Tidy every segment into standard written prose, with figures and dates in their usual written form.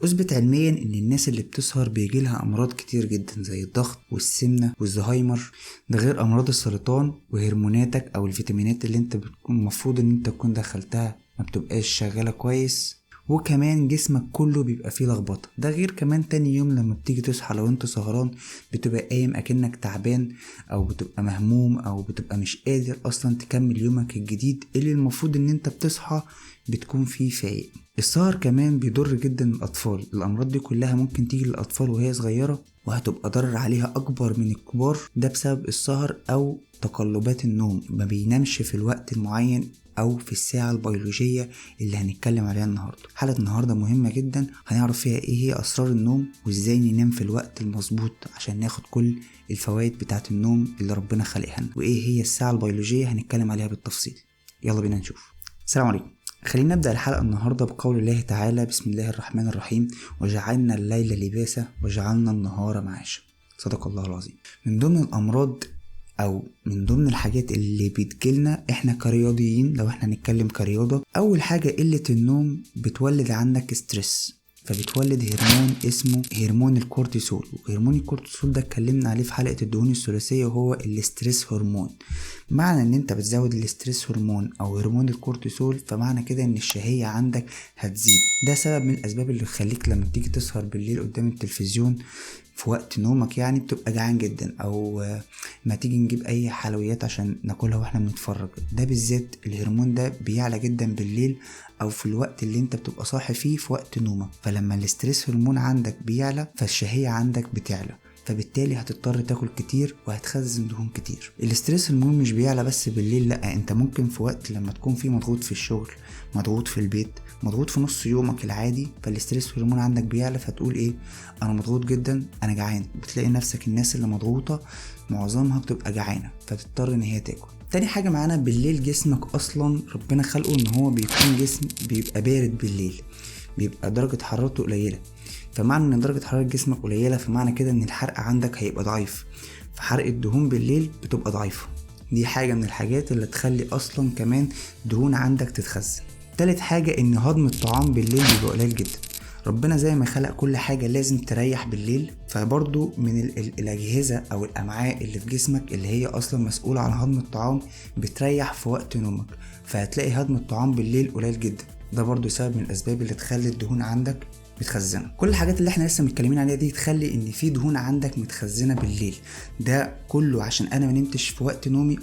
اثبت علميا ان الناس اللي بتسهر بيجيلها امراض كتير جدا زي الضغط والسمنة والزهايمر، ده غير امراض السرطان، وهرموناتك او الفيتامينات اللي انت بتكون المفروض ان انت تكون دخلتها ما بتبقاش شغالة كويس. وكمان جسمك كله بيبقى فيه لخبطة، ده غير كمان تاني يوم لما بتيجي تصحى لو انت سهران بتبقى قايم اكنك تعبان، او بتبقى مهموم، او بتبقى مش قادر اصلا تكمل يومك الجديد اللي المفروض ان انت بتصحى بتكون فيه فايق. السهر كمان بيضر جدا الأطفال، الأمراض دي كلها ممكن تيجي للأطفال وهي صغيرة وهتبقى ضرر عليها أكبر من الكبار، ده بسبب السهر أو تقلبات النوم، ما بينامش في الوقت المعين أو في الساعة البيولوجية اللي هنتكلم عليها النهاردة. حلقة النهاردة مهمة جدا، هنعرف فيها إيه هي أسرار النوم وإزاي ننام في الوقت المظبوط عشان ناخد كل الفوائد بتاعة النوم اللي ربنا خلقها، وإيه هي الساعة البيولوجية هنتكلم عليها بالتفصيل. يلا بينا نشوف. السلام عليكم. خلينا نبدأ الحلقة النهاردة بقول الله تعالى: بسم الله الرحمن الرحيم، وجعلنا الليل لباسا وجعلنا النهار معاشا. صدق الله العظيم. من ضمن الأمراض أو من ضمن الحاجات اللي بتجيلنا إحنا كرياضيين، لو إحنا نتكلم كرياضة، أول حاجة قلة النوم بتولد عندك ستريس، فبتولد هرمون اسمه هرمون الكورتيسول. وهرمون الكورتيسول ده اتكلمنا عليه في حلقة الدهون الثلاثية، وهو الاستريس هرمون. معنى ان انت بتزود الاستريس هرمون او هرمون الكورتيسول، فمعنى كده ان الشهية عندك هتزيد. ده سبب من الاسباب اللي تخليك لما تيجي تسهر بالليل قدام التلفزيون في وقت نومك يعني بتبقى جعان جدا، او ما تيجي نجيب اي حلويات عشان ناكلها واحنا بنتفرج. ده بالذات الهرمون ده بيعلى جدا بالليل او في الوقت اللي انت بتبقى صاحي فيه في وقت نومك، فلما الاستريس هرمون عندك بيعلى فالشهية عندك بتعلى، فبالتالي هتضطر تاكل كتير وهتخزن دهون كتير. الاستريس هرمون مش بيعلى بس بالليل، لا، انت ممكن في وقت لما تكون فيه مضغوط في الشغل، مضغوط في البيت، مضغوط في نص يومك العادي، فالاستريس هرمون عندك بيعلى، فتقول ايه؟ انا مضغوط جدا، انا جعان. بتلاقي نفسك الناس اللي مضغوطة معظمها بتبقى جعانة، فتضطر ان هي تاكل. تاني حاجة معانا، بالليل جسمك اصلا ربنا خلقه ان هو بيكون جسم بيبقى بارد بالليل، بيبقى درجة حرارته قليلة، فمعنى ان درجة حرارة جسمك قليلة فمعنى كده ان الحرق عندك هيبقى ضعيف، فحرق الدهون بالليل بتبقى ضعيفة. دي حاجة من الحاجات اللي تخلي اصلا كمان دهون عندك تتخزن. تالت حاجة ان هضم الطعام بالليل بيبقى قليل جدا. ربنا زي ما خلق كل حاجة لازم تريح بالليل، فبرضو من الأجهزة أو الأمعاء اللي في جسمك اللي هي أصلا مسؤولة عن هضم الطعام بتريح في وقت نومك، فهتلاقي هضم الطعام بالليل قليل جدا. ده برضو سبب من الأسباب اللي تخلي الدهون عندك متخزنه. كل الحاجات اللي احنا لسه متكلمين عليها دي تخلي ان في دهون عندك متخزنه بالليل، ده كله عشان انا ما نمتش في وقت نومي.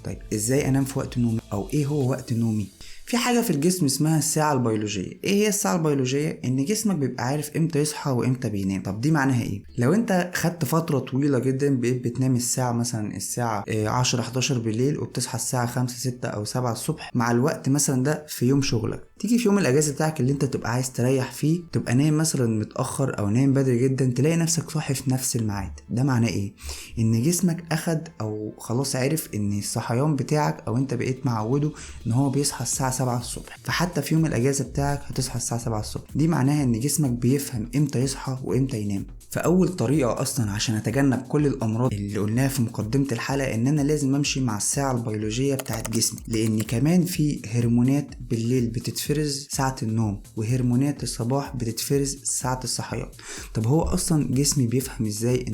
طيب ازاي انام في وقت نومي، او ايه هو وقت نومي؟ في حاجه في الجسم اسمها الساعه البيولوجيه. ايه هي الساعه البيولوجيه؟ ان جسمك بيبقى عارف امتى يصحى وامتى بينام. طب دي معناها ايه؟ لو انت خدت فتره طويله جدا بقيت بتنام الساعه مثلا الساعه 10 11 بالليل وبتصحى الساعه 5 6 او 7 الصبح، مع الوقت مثلا ده في يوم شغلك، تيجي في يوم الاجازه بتاعك اللي انت تبقى عايز تريح فيه تبقى نايم مثلا متاخر او نايم بدري جدا، تلاقي نفسك صاحي في نفس الميعاد. ده معناه ايه؟ ان جسمك اخد او خلاص عرف ان الصحيان بتاعك او انت بقيت معوده ان هو بيصحى الساعه 7 الصبح، فحتى في يوم الاجازه بتاعك هتصحى الساعه 7 الصبح. دي معناها ان جسمك بيفهم امتى يصحى وامتى ينام. فاول طريقه اصلا عشان اتجنب كل الامراض اللي قلناها في مقدمه الحلقه ان انا لازم امشي مع الساعه البيولوجيه بتاعت جسمي، لان كمان في هرمونات بالليل بتتفرز ساعه النوم، وهرمونات الصباح بتتفرز ساعه الصحيان. طب هو اصلا جسمي بيفهم ازاي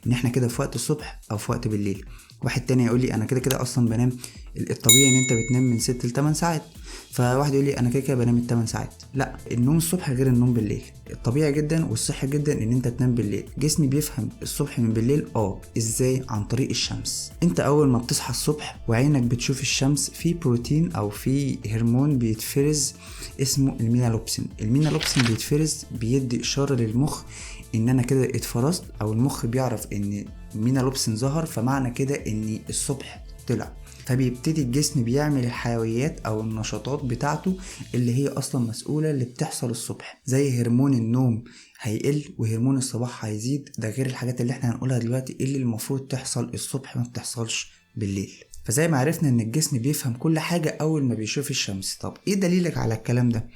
ان احنا كده في وقت الصبح او في وقت بالليل؟ واحد تاني يقول لي انا كده اصلا بنام، الطبيعي ان انت بتنام من 6 ل 8 ساعات، فواحد يقول لي انا كده بنام 8 ساعات. لا، النوم الصبح غير النوم بالليل. الطبيعي جدا والصحي جدا ان انت تنام بالليل. جسمي بيفهم الصبح من بالليل. ازاي؟ عن طريق الشمس. انت اول ما بتصحى الصبح وعينك بتشوف الشمس، في بروتين او في هرمون بيتفرز اسمه المينالوبسين. المينالوبسين بيتفرز بيدي اشاره للمخ ان انا كده اتفرزت، او المخ بيعرف ان المينالوبسين ظهر، فمعنى كده ان الصبح طلع، فبيبتدي الجسم بيعمل الحيويات او النشاطات بتاعته اللي هي اصلا مسؤولة اللي بتحصل الصبح، زي هرمون النوم هيقل وهرمون الصباح هيزيد. ده غير الحاجات اللي احنا هنقولها دلوقتي اللي المفروض تحصل الصبح ما بتحصلش بالليل. فزي ما عرفنا ان الجسم بيفهم كل حاجة اول ما بيشوف الشمس. طب ايه دليلك على الكلام ده؟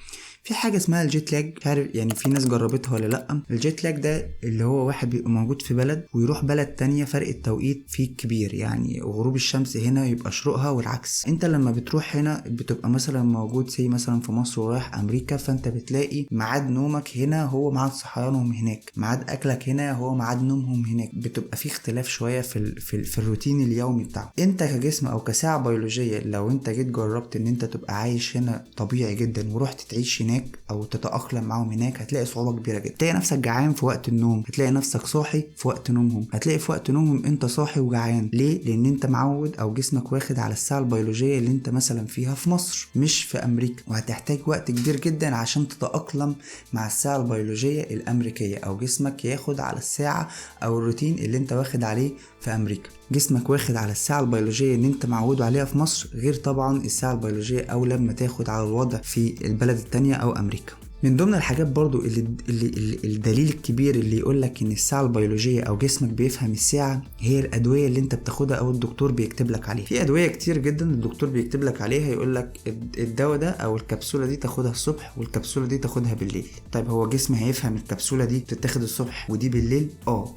في حاجه اسمها الجيت لاج، مش عارف يعني في ناس جربتها ولا لا. الجيت لاج ده اللي هو واحد بيبقى موجود في بلد ويروح بلد تانية، فرق التوقيت فيه كبير، يعني غروب الشمس هنا يبقى شروقها والعكس. انت لما بتروح هنا بتبقى مثلا موجود زي مثلا في مصر ورايح امريكا، فانت بتلاقي ميعاد نومك هنا هو ميعاد صحيانهم هناك، ميعاد اكلك هنا هو ميعاد نومهم هناك، بتبقى في اختلاف شويه في الروتين اليومي بتاعه. انت كجسم او كساعه بيولوجيه لو انت جيت جربت ان انت تبقى عايش هنا طبيعي جدا ورحت تعيش هناك او تتاقلم معاهم هناك، هتلاقي صعوبه كبيره جدا. هتلاقي نفسك جعان في وقت النوم، هتلاقي نفسك صاحي في وقت نومهم، هتلاقي في وقت نومهم انت صاحي وجعان. ليه؟ لان انت معود او جسمك واخد على الساعه البيولوجيه اللي انت مثلا فيها في مصر مش في امريكا، وهتحتاج وقت كبير جدا عشان تتاقلم مع الساعه البيولوجيه الامريكيه، او جسمك ياخد على الساعه او الروتين اللي انت واخد عليه في امريكا. جسمك واخد على الساعه البيولوجيه اللي انت معود عليها في مصر، غير طبعا الساعه البيولوجيه او لما تاخد على الوضع في البلد التانية او امريكا. من ضمن الحاجات برضو اللي الدليل الكبير اللي يقولك ان الساعة البيولوجية او جسمك بيفهم الساعة هي الادوية اللي انت بتاخدها او الدكتور بيكتب لك عليها. في ادوية كتير جدا الدكتور بيكتب لك عليها، يقولك الدواء ده او الكبسولة دي تاخدها الصبح والكبسولة دي تاخدها بالليل. طيب هو جسمي هيفهم الكبسولة دي بتتاخد الصبح ودي بالليل؟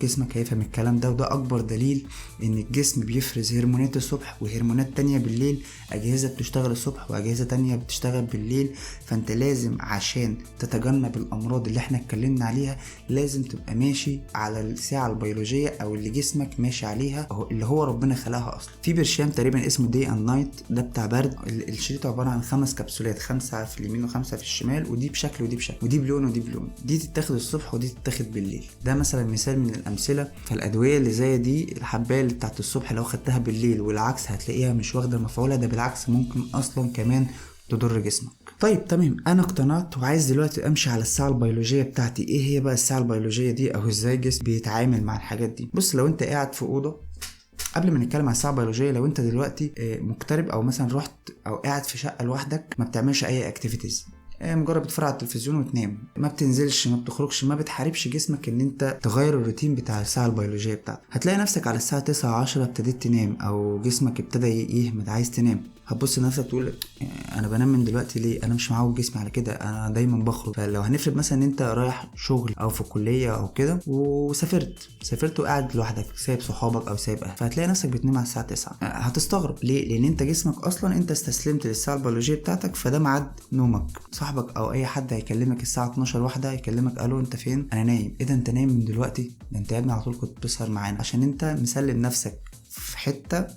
جسمك هيفهم الكلام ده، وده اكبر دليل ان الجسم بيفرز هرمونات الصبح وهرمونات تانية بالليل. اجهزة بتشتغل الصبح واجهزة تانية بتشتغل بالليل، فانت لازم عشان تتجنب الامراض اللي احنا اتكلمنا عليها لازم تبقى ماشي على الساعه البيولوجيه او اللي جسمك ماشي عليها أو اللي هو ربنا خلقها اصلا. في برشام تقريبا اسمه داي اند نايت، ده بتاع برد. الشريط عباره عن 5 كبسولات، 5 في اليمين و5 في الشمال، ودي بشكل ودي بشكل، ودي بلون ودي بلون. دي تتاخد الصبح ودي تتاخد بالليل. ده مثلا مثال من الامثله. فالادويه اللي زي دي الحبايه اللي بتاعت الصبح لو خدتها بالليل والعكس هتلاقيها مش واخده مفعولها، ده بالعكس ممكن اصلا كمان تضر جسمك. طيب تمام، انا اقتنعت وعايز دلوقتي امشي على الساعه البيولوجيه بتاعتي. ايه هي بقى الساعه البيولوجيه دي او ازاي الجسم بيتعامل مع الحاجات دي؟ بص، لو انت قاعد في اوضه، قبل ما نتكلم عن الساعه البيولوجيه، لو انت دلوقتي مغترب او مثلا رحت او قاعد في شقه لوحدك ما بتعملش اي اكتيفيتيز، مجرد بتتفرج على التلفزيون وتنام، ما بتنزلش ما بتخرجش، ما بتحاربش جسمك ان انت تغير الروتين بتاع الساعه البيولوجيه بتاعتك، هتلاقي نفسك على الساعه 9 10 ابتديت تنام او جسمك ابتدى يهمد عايز تنام. هتبص لنفسك تقول انا بنام من دلوقتي ليه؟ انا مش معود جسمي على كده، انا دايما بخرج. فلو هنفرض مثلا ان انت رايح شغل او في كليه او كده وسافرت وقاعد لوحدك سايب صحابك او سايب اهلك، فهتلاقي نفسك بتنام على الساعه 9. هتستغرب ليه؟ لان انت جسمك اصلا انت استسلمت للساعه البيولوجيه بتاعتك، فده ميعاد نومك. صاحبك او اي حد هيكلمك الساعه 12 واحده هيكلمك الو انت فين؟ انا نايم. ايه ده انت نايم من دلوقتي؟ ده انت يا ابني على طول كنت بتسهر معانا، عشان انت مسلم نفسك في حته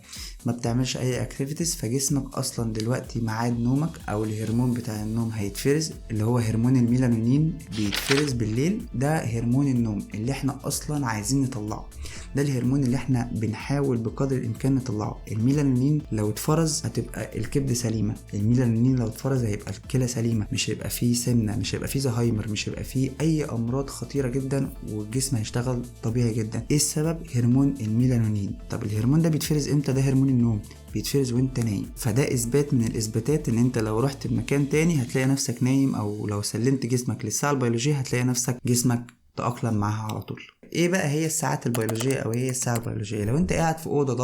ما بتعملش اي اكتيفيتيز. فجسمك اصلا دلوقتي ميعاد نومك او الهرمون بتاع النوم هيتفرز، اللي هو هرمون الميلانونين بيتفرز بالليل. ده هرمون النوم اللي احنا اصلا عايزين نطلعه، ده الهرمون اللي احنا بنحاول بقدر الامكان نطلعه. الميلانونين لو اتفرز هتبقى الكبد سليمه، الميلانونين لو اتفرز هيبقى الكلى سليمه، مش هيبقى فيه سمنه، مش هيبقى فيه زهايمر، مش هيبقى فيه اي امراض خطيره جدا، والجسم هيشتغل طبيعي جدا. ايه السبب؟ هرمون الميلانونين. طب الهرمون ده بيتفرز امتى؟ ده هرمون النوم بيتفرز وانت نايم. فده اثبات من الاثباتات ان انت لو رحت بمكان تاني هتلاقي نفسك نايم، او لو سلمت جسمك للساعه البيولوجيه هتلاقي نفسك جسمك تأقلم معاها على طول. ايه بقى هي الساعات البيولوجيه او هي الساعه البيولوجيه؟ لو انت قاعد في اوضه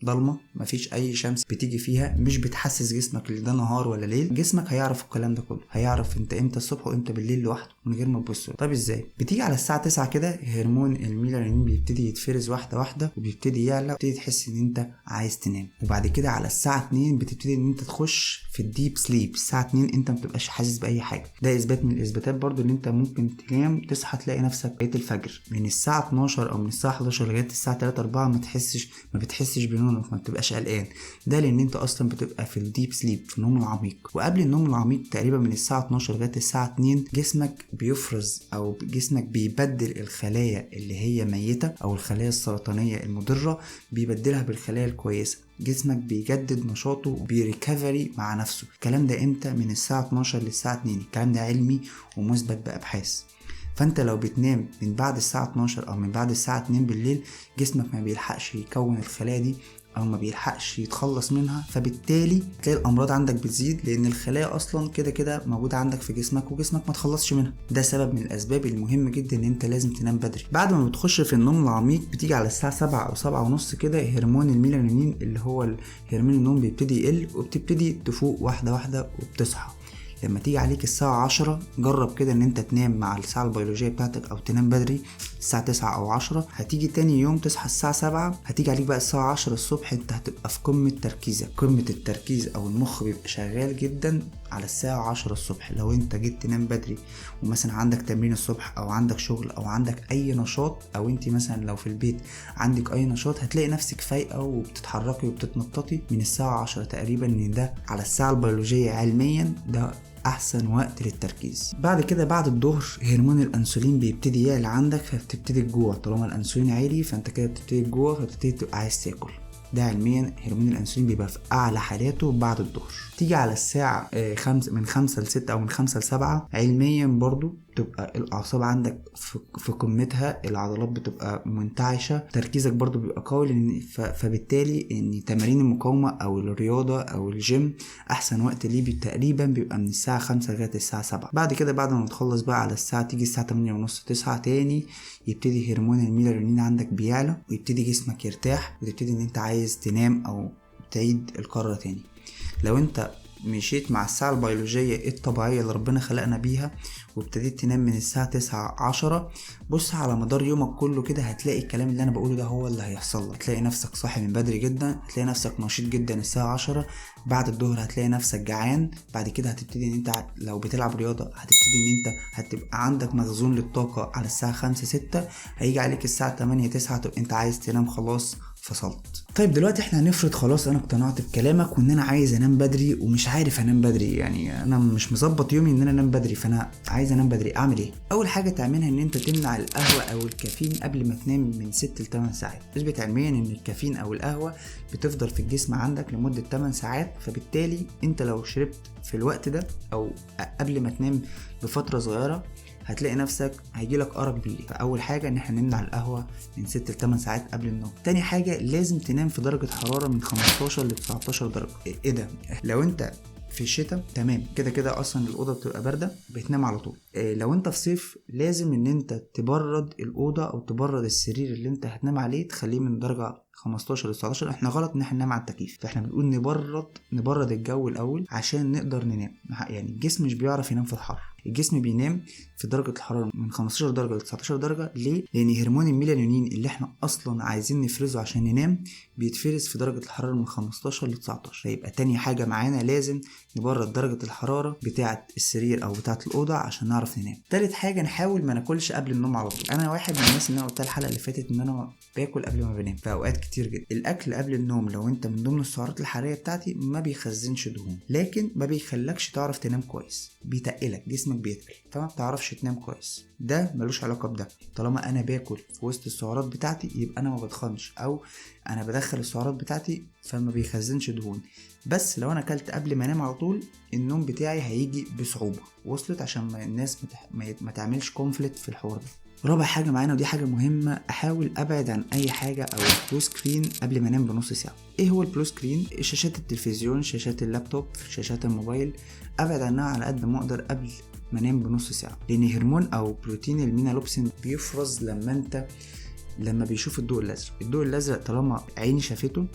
ضلمه مفيش اي شمس بتيجي فيها، مش بتحسس جسمك ان ده نهار ولا ليل، جسمك هيعرف الكلام ده كله، هيعرف انت امتى الصبح وامتى بالليل لوحده من غير ما تبص. طب ازاي؟ بتيجي على الساعه 9 كده هرمون الميلانين بيبتدي يتفرز واحده واحده وبيبتدي يعلى، بتبتدي تحس ان انت عايز تنام. وبعد كده على الساعه 2 بتبتدي ان انت تخش في الديب سليب. الساعه 2 انت ما بتبقاش حاسس باي حاجه. ده اثبات من الاثباتات برضو ان انت ممكن تنام تصحى تلاقي نفسك بقيت الفجر. من الساعه 12 او من الساعه 11 لغايه الساعه 3 4 ما بتحسش بنومك، ما بتبقاش قلقان. ده لان انت اصلا بتبقى في الديب سليب، في النوم العميق. وقبل النوم العميق تقريبا من الساعه 12 لغايه الساعه 2 جسمك بيفرز او جسمك بيبدل الخلايا اللي هي ميته او الخلايا السرطانيه المضره، بيبدلها بالخلايا الكويسه. جسمك بيجدد نشاطه وبيريكفري مع نفسه. الكلام ده امتى؟ من الساعه 12 للساعه 2. الكلام ده علمي ومثبت بابحاث. فانت لو بتنام من بعد الساعه 12 او من بعد الساعه 2 بالليل، جسمك ما بيلحقش يكون الخلايا دي او ما بيلحقش يتخلص منها، فبالتالي تلاقي الامراض عندك بتزيد، لان الخلايا اصلا كده كده موجوده عندك في جسمك وجسمك ما تخلصش منها. ده سبب من الاسباب المهمه جدا ان انت لازم تنام بدري. بعد ما بتخش في النوم العميق بتيجي على الساعه 7 او 7 ونص كده هرمون الميلانين اللي هو هرمون النوم بيبتدي يقل، وبتبتدي تفوق واحده واحده وبتصحى. لما تيجي عليك الساعة 10 جرب كده ان انت تنام مع الساعة البيولوجية بتاعتك او تنام بدري الساعة 9 او 10. هتيجي تاني يوم تصحى الساعة 7، هتيجي عليك بقى الساعة 10 الصبح، انت هتبقى في قمة تركيزك. قمة التركيز او المخ بيبقى شغال جدا على الساعة 10 الصبح. لو انت جيت تنام بدري ومثلا عندك تمرين الصبح او عندك شغل او عندك اي نشاط، او انت مثلا لو في البيت عندك اي نشاط، هتلاقي نفسك فايقة وبتتحركي وبتتنططي من الساعة 10 تقريبا. ان ده على الساعة البيولوجية علميا ده احسن وقت للتركيز. بعد كده بعد الظهر هرمون الانسولين بيبتدي يعلى عندك، فبتبتدي الجوع. طالما الانسولين عالي فانت كده بتبتدي الجوع، فبتبتدي تبقى عايز تاكل. ده علميا هرمون الانسولين بيبقى في اعلى حالاته بعد الظهر. تيجي على الساعة من 5 ل6 او من 5 ل7 علميا برضو تبقى الاعصاب عندك في قمتها، العضلات بتبقى منتعشة، تركيزك برضو بيبقى قوي. فبالتالي ان تمارين المقاومة او الرياضة او الجيم احسن وقت ليه تقريبا بيبقى من الساعة 5 لغاية الساعة 7. بعد كده بعد ما تخلص بقى على الساعة تيجي الساعة 8:30 9 تاني، يبتدي هرمون الميلانين عندك بيعلى ويبتدي جسمك يرتاح وتبتدي ان انت عايز تنام او تعيد القارة تاني. لو انت مشيت مع الساعة البيولوجية الطبيعية اللي ربنا خلقنا بيها وابتديت تنام من الساعة 9 10، بص على مدار يومك كله كده هتلاقي الكلام اللي انا بقوله ده هو اللي هيحصل لك. هتلاقي نفسك صاحي من بدري جدا، هتلاقي نفسك نشيط جدا الساعة 10. بعد الظهر هتلاقي نفسك جعان. بعد كده هتبتدي ان انت لو بتلعب رياضة هتبتدي ان انت هتبقى عندك مخزون للطاقة على الساعة 5 6. هيجي عليك الساعة 8 9 تبقى انت عايز تنام خلاص فصلت. طيب دلوقتي احنا هنفرض خلاص انا اقتنعت بكلامك وان انا عايز انام بدري ومش عارف انام بدري، يعني انا مش مظبط يومي ان انا انام بدري، فانا عايز انام بدري. اعمل ايه؟ اول حاجه تعملها ان انت تمنع القهوه او الكافيين قبل ما تنام من 6 ل 8 ساعات. اثبت علميا ان الكافيين او القهوه بتفضل في الجسم عندك لمده 8 ساعات، فبالتالي انت لو شربت في الوقت ده او قبل ما تنام بفتره صغيره هتلاقي نفسك هيجيلك أرق بالليل. فأول حاجة إن احنا نمنع القهوة من 6 ل 8 ساعات قبل النوم. تاني حاجة لازم تنام في درجة حرارة من 15 ل 19 درجة. إيه ده؟ لو أنت في الشتاء تمام كده كده اصلا الاوضه بتبقى بارده بتنام على طول. لو انت في صيف لازم ان انت تبرد الاوضه او تبرد السرير اللي انت هتنام عليه، تخليه من درجه 15 ل 19. احنا غلط ان احنا ننام على التكييف، فاحنا بنقول نبرد الجو الاول عشان نقدر ننام. يعني الجسم مش بيعرف ينام في الحر، الجسم بينام في درجة الحرارة من 15 درجة ل 19 درجة. ليه؟ لأن هرمون الميلانين اللي احنا أصلا عايزين نفرزه عشان ننام بيتفرز في درجة الحرارة من 15 ل 19. فيبقى تاني حاجة معانا لازم نبرد درجة الحرارة بتاعة السرير أو بتاعة الأوضة عشان نعرف ننام. تالت حاجة نحاول ما ناكلش قبل النوم على طول. أنا واحد من الناس اللي أنا قلتها الحلقة اللي فاتت إن أنا باكل قبل ما بنام في أوقات كتير جدا. الأكل قبل النوم لو أنت من ضمن السعرات الحرارية بتاعتي ما بيخزنش دهون، لكن ما بيخلكش تعرف تنام كويس، بيتقلك، جسمك بيتقل فما بتعرفش تنام كويس. ده ملوش علاقة بده. طالما انا باكل في وسط السعرات بتاعتي يبقى انا ما بتخنش، او انا بدخل السعرات بتاعتي فما بيخزنش دهون. بس لو انا اكلت قبل ما انام على طول النوم بتاعي هيجي بصعوبة. وصلت؟ عشان ما الناس ما تعملش كونفليكت في الحوار ده. رابع حاجة معانا ودي حاجة مهمة، احاول ابعد عن اي حاجة او البلو سكرين قبل ما انام بنص ساعة. ايه هو البلو سكرين؟ شاشات التلفزيون، شاشات اللابتوب، شاشات الموبايل، ابعد عنها على قد ما اقدر قبل ما انام بنص ساعة. لان هرمون او بروتين المينالوبسين بيفرز لما بيشوف الضوء الازرق. الضوء الازرق طالما عيني شافته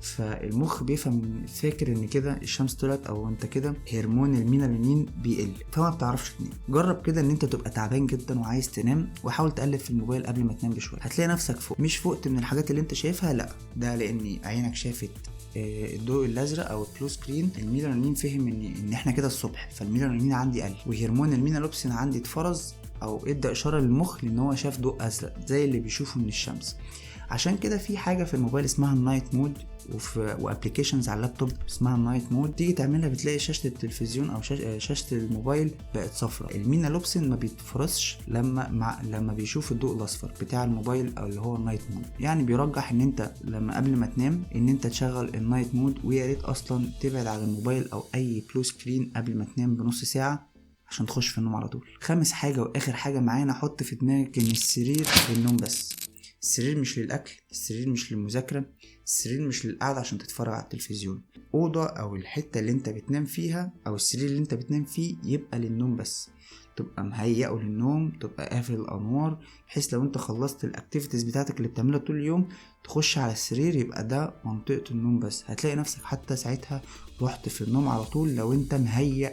فالمخ بيفهم، فاكر ان كده الشمس طلعت او انت كده هرمون الميلانين بيقل فما بتعرفش تنام. جرب كده ان انت تبقى تعبان جدا وعايز تنام وحاول تقلب في الموبايل قبل ما تنام بشويه، هتلاقي نفسك فوق. مش فوقت من الحاجات اللي انت شايفها، لا، ده لان عينك شافت الضوء الازرق او البلو سكرين. الميلانين فهم ان احنا كده الصبح، فالميلانين عندي قل وهرمون المينالوبسين عندي اتفرز او ادى اشاره للمخ لان هو شاف ضوء ازرق زي اللي بيشوفه من الشمس. عشان كده في حاجه في الموبايل اسمها النايت مود وابليكيشنز على اللابتوب اسمها النايت مود، تيجي تعملها بتلاقي شاشه التلفزيون او شاشه الموبايل بقت صفراء. المينالوبسين ما بيتفرزش لما بيشوف الضوء الاصفر بتاع الموبايل او اللي هو النايت مود. يعني بيرجح ان انت لما قبل ما تنام ان انت تشغل النايت مود، ويا ريت اصلا تبعد عن الموبايل او اي بلو سكرين قبل ما تنام بنص ساعه عشان تخش في النوم على طول. خامس حاجه واخر حاجه معانا، حط في دماغك ان السرير للنوم بس. السرير مش للأكل، السرير مش للمذاكرة، السرير مش للقعدة عشان تتفرج على التلفزيون. أوضة أو الحتة اللي انت بتنام فيها أو السرير اللي انت بتنام فيه يبقى للنوم بس. تبقى مهيئه للنوم، تبقى قافل الأنوار، بحيث لو انت خلصت الأكتيفيتيز بتاعتك اللي بتعملها طول اليوم تخش على السرير يبقى ده منطقة النوم بس. هتلاقي نفسك حتى ساعتها رحت في النوم على طول لو انت مهيئ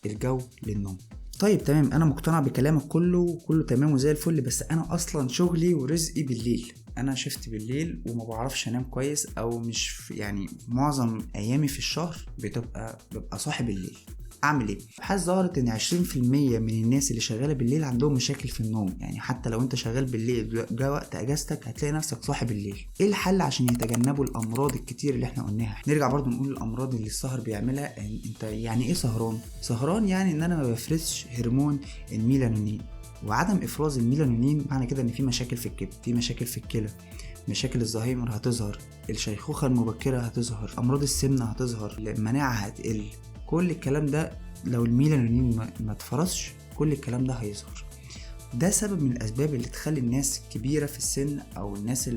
الجو للنوم. طيب تمام، انا مقتنع بكلامك كله تمام وزي الفل، بس انا اصلا شغلي ورزقي بالليل، انا شفت بالليل وما بعرفش انام كويس، او مش يعني معظم ايامي في الشهر ببقى صاحي بالليل. اعمل ايه؟ ابحاث ظهرت ان 20% من الناس اللي شغاله بالليل عندهم مشاكل في النوم. يعني حتى لو انت شغال بالليل جا وقت اجازتك هتلاقي نفسك صاحي بالليل. ايه الحل عشان يتجنبوا الامراض الكتير اللي احنا قلناها؟ نرجع برضو نقول الامراض اللي السهر بيعملها. انت يعني ايه سهران يعني ان انا ما بفرزش هرمون الميلانونين، وعدم افراز الميلانونين معنى كده ان في مشاكل في الكبد، في مشاكل في الكلى، مشاكل الزهايمر هتظهر، الشيخوخه المبكره هتظهر، امراض السمنه هتظهر، المناعه هتقل. كل الكلام ده لو الميلانونين ما اتفرزش كل الكلام ده هيظهر. ده سبب من الاسباب اللي تخلي الناس الكبيره في السن او الناس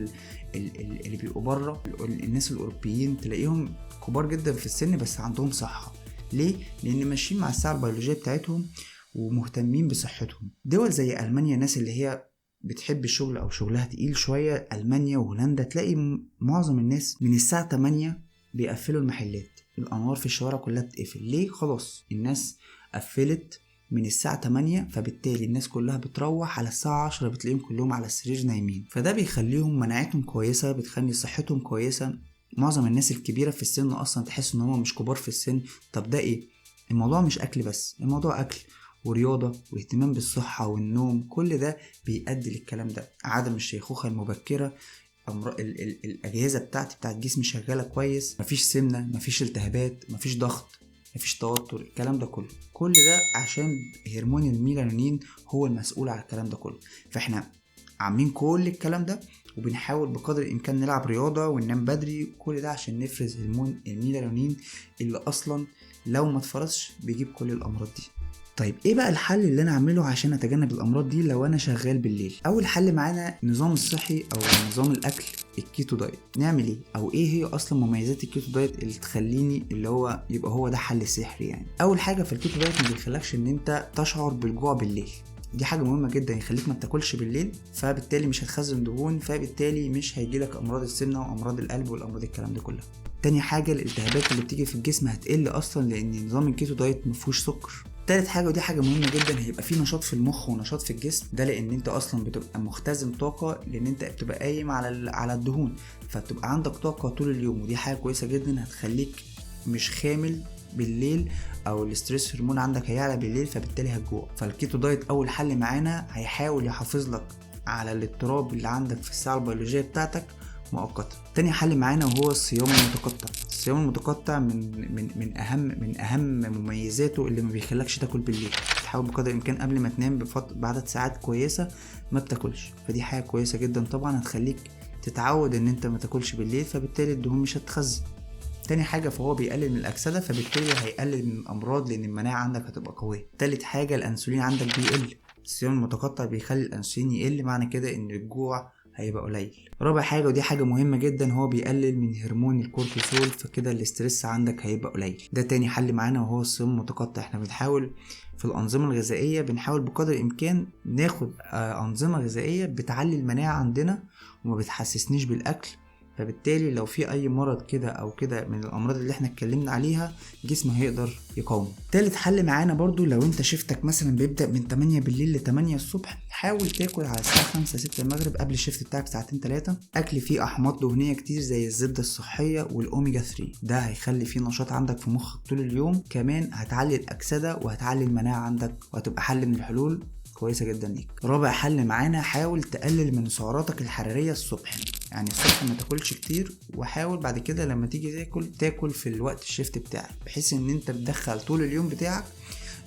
اللي بيبقوا بره، الناس الاوروبيين تلاقيهم كبار جدا في السن بس عندهم صحه. ليه؟ لان ماشيين مع الساعه البيولوجيه بتاعتهم ومهتمين بصحتهم. دول زي المانيا، الناس اللي هي بتحب الشغل او شغلها تقيل شويه، المانيا وهولندا، تلاقي معظم الناس من الساعه 8 بيقفلوا المحلات، الانوار في الشوارع كلها بتقفل. ليه؟ خلاص الناس قفلت من الساعة 8، فبالتالي الناس كلها بتروح على الساعة 10 بتلاقيهم كلهم على السرير نايمين، فده بيخليهم مناعتهم كويسة، بتخلي صحتهم كويسة. معظم الناس الكبيرة في السن اصلا تحس ان هم مش كبار في السن. طب ده ايه؟ الموضوع مش اكل بس، الموضوع اكل ورياضة واهتمام بالصحة والنوم، كل ده بيؤدي للكلام ده. عدم الشيخوخة المبكرة، الأجهزة بتاعت جسمي شغالة كويس، مفيش سمنة، مفيش التهابات، مفيش ضغط، مفيش توتر، الكلام ده كل ده عشان هرمون الميلانونين هو المسؤول على الكلام ده كله. فاحنا عاملين كل الكلام ده وبنحاول بقدر الامكان نلعب رياضة وننام بدري، كل ده عشان نفرز هرمون الميلانونين اللي اصلا لو ما اتفرزش بيجيب كل الامراض دي. طيب ايه بقى الحل اللي انا اعمله عشان اتجنب الامراض دي لو انا شغال بالليل؟ اول حل معانا النظام الصحي او نظام الاكل، الكيتو دايت. نعمل ايه او ايه هي اصلا مميزات الكيتو دايت اللي تخليني اللي هو يبقى هو ده حل سحري؟ يعني اول حاجه في الكيتو دايت ما بيخلكش ان انت تشعر بالجوع بالليل، دي حاجه مهمه جدا، يخليك ما تاكلش بالليل، فبالتالي مش هتخزن دهون، فبالتالي مش هيجيلك امراض السمنه وامراض القلب والامراض الكلام ده كلها. تاني حاجه الالتهابات اللي بتيجي في الجسم هتقل اصلا لان نظام الكيتو دايت مفيهوش سكر. تالت حاجة ودي حاجة مهمة جدا، هيبقى فيه نشاط في المخ ونشاط في الجسم، ده لان انت اصلا بتبقى مختزن طاقة، لان انت بتبقى قايم على الدهون، فتبقى عندك طاقة طول اليوم، ودي حاجة كويسة جدا هتخليك مش خامل بالليل، او الاسترس هرمون عندك هيعلى بالليل فبالتالي هتجوع. فالكيتو دايت اول حل معانا هيحاول يحافظ لك على الاضطراب اللي عندك في الساعة البيولوجية بتاعتك مؤقتا. تاني حل معانا وهو الصيام المتقطع. الصيام المتقطع من اهم مميزاته اللي ما بيخلكش تاكل بالليل، تحاول بقدر الامكان قبل ما تنام بعدد ساعات كويسه ما بتاكلش، فدي حاجه كويسه جدا طبعا هتخليك تتعود ان انت ما تاكلش بالليل، فبالتالي الدهون مش هتخزن. تاني حاجة فهو بيقلل من الأكسدة، فبالتالي هيقلل من الأمراض لأن المناعة عندك هتبقى قوية. تالت حاجة الأنسولين عندك بيقل، الصيام المتقطع بيخلي الأنسولين يقل، معنى كده إن الجوع هيبقى قليل. رابع حاجة ودي حاجة مهمة جدا، هو بيقلل من هرمون الكورتيسول، فكده الاسترس عندك هيبقى قليل. ده تاني حل معانا وهو الصيام المتقطع. احنا بنحاول في الأنظمة الغذائية بنحاول بقدر الإمكان ناخد أنظمة غذائية بتعلي المناعة عندنا وما بتحسسنيش بالأكل، فبالتالي لو في اي مرض كده او كده من الامراض اللي احنا اتكلمنا عليها جسمه هيقدر يقاومه. تالت حل معانا برضو لو انت شيفتك مثلا بيبدأ من 8 بالليل ل 8 الصبح، حاول تاكل على الساعة 5 6 المغرب قبل الشيفت بتاعك ساعتين 3 اكل فيه احماض دهنية كتير زي الزبدة الصحية والاوميجا 3، ده هيخلي فيه نشاط عندك في مخك طول اليوم، كمان هتعلي الاكسدة وهتعلي المناعة عندك وهتبقى حل من الحلول كويسة جدا ليك. رابع حل معانا حاول تقلل من سعراتك الحرارية الصبح، يعني الصبح ما تاكلش كتير، وحاول بعد كده لما تيجي تاكل في الوقت الشيفت بتاعك، بحيث ان انت تدخل طول اليوم بتاعك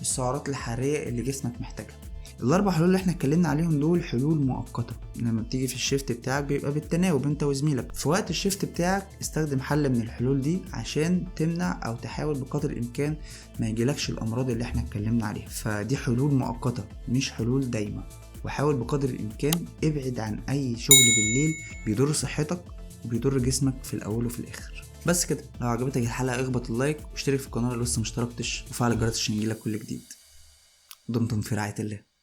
السعرات الحرارية اللي جسمك محتاجها. الاربع حلول اللي احنا اتكلمنا عليهم دول حلول مؤقته، لما بتيجي في الشيفت بتاعك بيبقى بالتناوب انت وزميلك. في وقت الشيفت بتاعك استخدم حل من الحلول دي عشان تمنع او تحاول بقدر الامكان ما يجيلكش الامراض اللي احنا اتكلمنا عليها، فدي حلول مؤقته مش حلول دايمه. وحاول بقدر الامكان ابعد عن اي شغل بالليل بيضر صحتك وبيضر جسمك في الاول وفي الاخر. بس كده، لو عجبتك الحلقه اخبط اللايك واشترك في القناه لو لسه مشتركتش وفعل الجرس عشان يجيلك كل جديد. دمتم في رعاية الله.